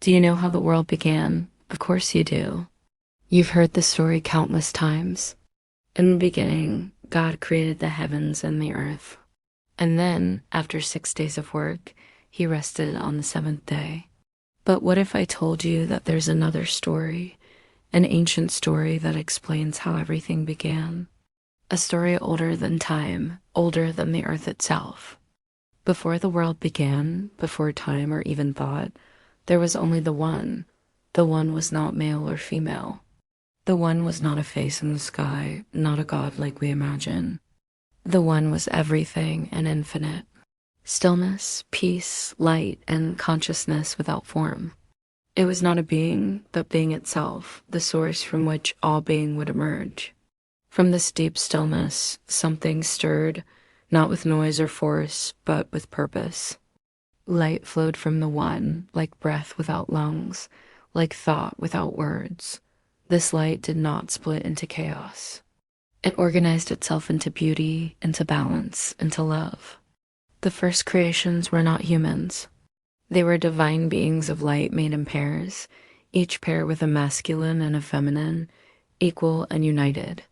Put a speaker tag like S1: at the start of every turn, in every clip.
S1: Do you know how the world began? Of course you do. You've heard the story countless times. In the beginning, God created the heavens and the earth. And then, after 6 days of work, he rested on the seventh day. But what if I told you that there's another story, an ancient story that explains how everything began? A story older than time, older than the earth itself. Before the world began, before time or even thought, there was only the One. The One was not male or female. The One was not a face in the sky, not a god like we imagine. The One was everything and infinite. Stillness, peace, light, and consciousness without form. It was not a being, but being itself, the source from which all being would emerge. From this deep stillness, something stirred, not with noise or force, but with purpose. Light flowed from the One, like breath without lungs, like thought without words. This light did not split into chaos. It organized itself into beauty, into balance, into love. The first creations were not humans. They were divine beings of light made in pairs, each pair with a masculine and a feminine, equal and united.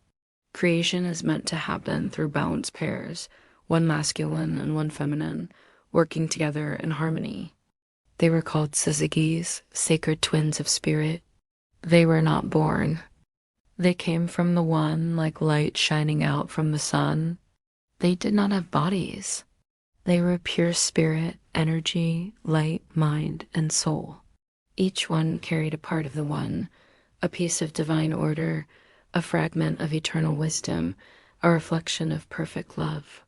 S1: Creation is meant to happen through balanced pairs, one masculine and one feminine, working together in harmony. They were called syzygies, sacred twins of spirit. They were not born. They came from the One like light shining out from the sun. They did not have bodies. They were pure spirit, energy, light, mind, and soul. Each one carried a part of the One, a piece of divine order, a fragment of eternal wisdom, a reflection of perfect love.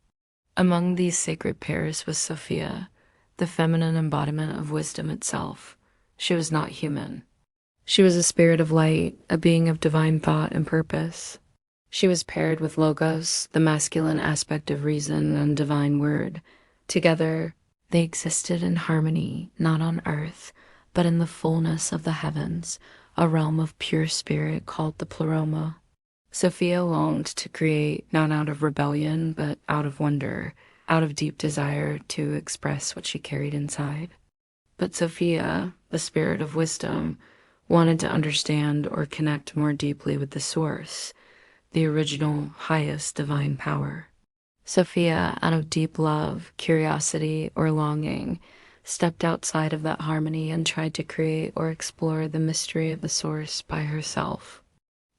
S1: Among these sacred pairs was Sophia, the feminine embodiment of wisdom itself. She was not human. She was a spirit of light, a being of divine thought and purpose. She was paired with Logos, the masculine aspect of reason and divine word. Together, they existed in harmony, not on earth, but in the fullness of the heavens, a realm of pure spirit called the Pleroma. Sophia longed to create not out of rebellion, but out of wonder, out of deep desire to express what she carried inside. But Sophia, the spirit of wisdom, wanted to understand or connect more deeply with the source, the original, highest divine power. Sophia, out of deep love, curiosity, or longing, stepped outside of that harmony and tried to create or explore the mystery of the source by herself.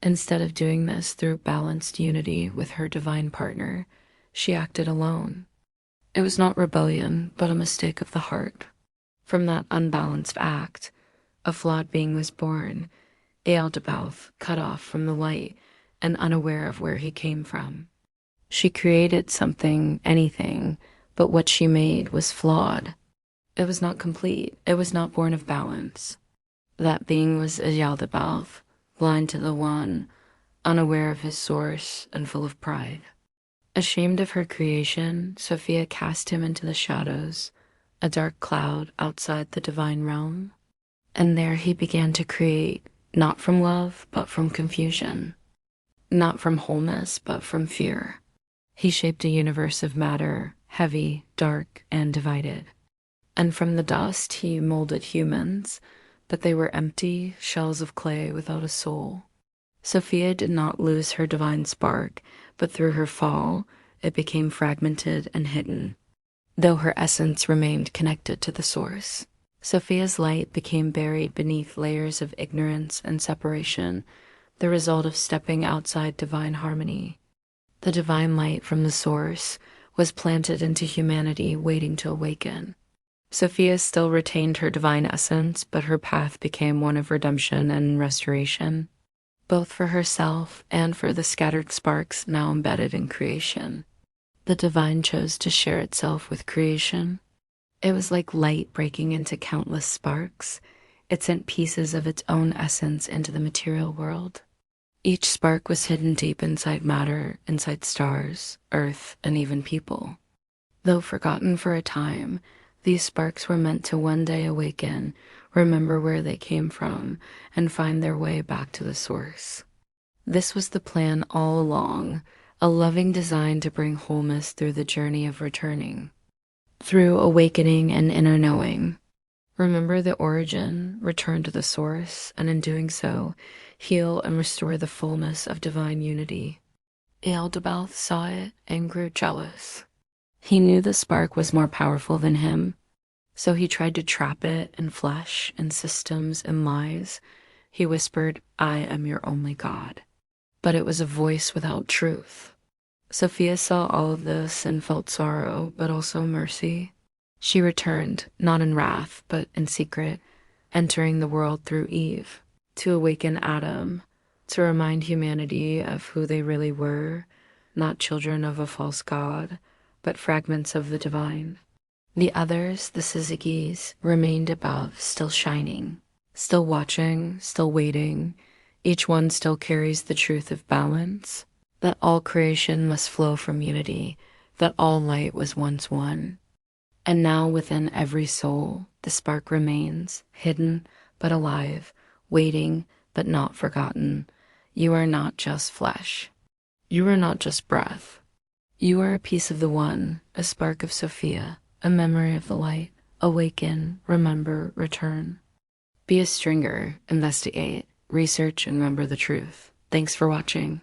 S1: Instead of doing this through balanced unity with her divine partner, she acted alone. It was not rebellion, but a mistake of the heart. From that unbalanced act, a flawed being was born, Ealdabaoth, cut off from the light and unaware of where he came from. She created something, anything, but what she made was flawed. It was not complete. It was not born of balance. That being was Ealdabaoth, blind to the One, unaware of his source and full of pride. Ashamed of her creation, Sophia cast him into the shadows, a dark cloud outside the divine realm. And there he began to create, not from love, but from confusion. Not from wholeness, but from fear. He shaped a universe of matter, heavy, dark, and divided. And from the dust he molded humans, but they were empty shells of clay without a soul. Sophia did not lose her divine spark, but through her fall, it became fragmented and hidden, though her essence remained connected to the source. Sophia's light became buried beneath layers of ignorance and separation, the result of stepping outside divine harmony. The divine light from the source was planted into humanity waiting to awaken. Sophia still retained her divine essence, but her path became one of redemption and restoration, both for herself and for the scattered sparks now embedded in creation. The divine chose to share itself with creation. It was like light breaking into countless sparks. It sent pieces of its own essence into the material world. Each spark was hidden deep inside matter, inside stars, earth, and even people. Though forgotten for a time, these sparks were meant to one day awaken, remember where they came from, and find their way back to the source. This was the plan all along, a loving design to bring wholeness through the journey of returning. Through awakening and inner knowing. Remember the origin, return to the source, and in doing so, heal and restore the fullness of divine unity. Ealdabouth saw it and grew jealous. He knew the spark was more powerful than him, so he tried to trap it in flesh and systems and lies. He whispered, "I am your only God." But it was a voice without truth. Sophia saw all of this and felt sorrow, but also mercy. She returned, not in wrath, but in secret, entering the world through Eve, to awaken Adam, to remind humanity of who they really were, not children of a false god, but fragments of the divine. The others, the syzygies, remained above, still shining, still watching, still waiting. Each one still carries the truth of balance, that all creation must flow from unity, that all light was once one. And now within every soul, the spark remains, hidden but alive, waiting but not forgotten. You are not just flesh. You are not just breath. You are a piece of the one, a spark of Sophia, a memory of the light. Awaken, remember, return. Be a stringer, investigate, research, and remember the truth. Thanks for watching.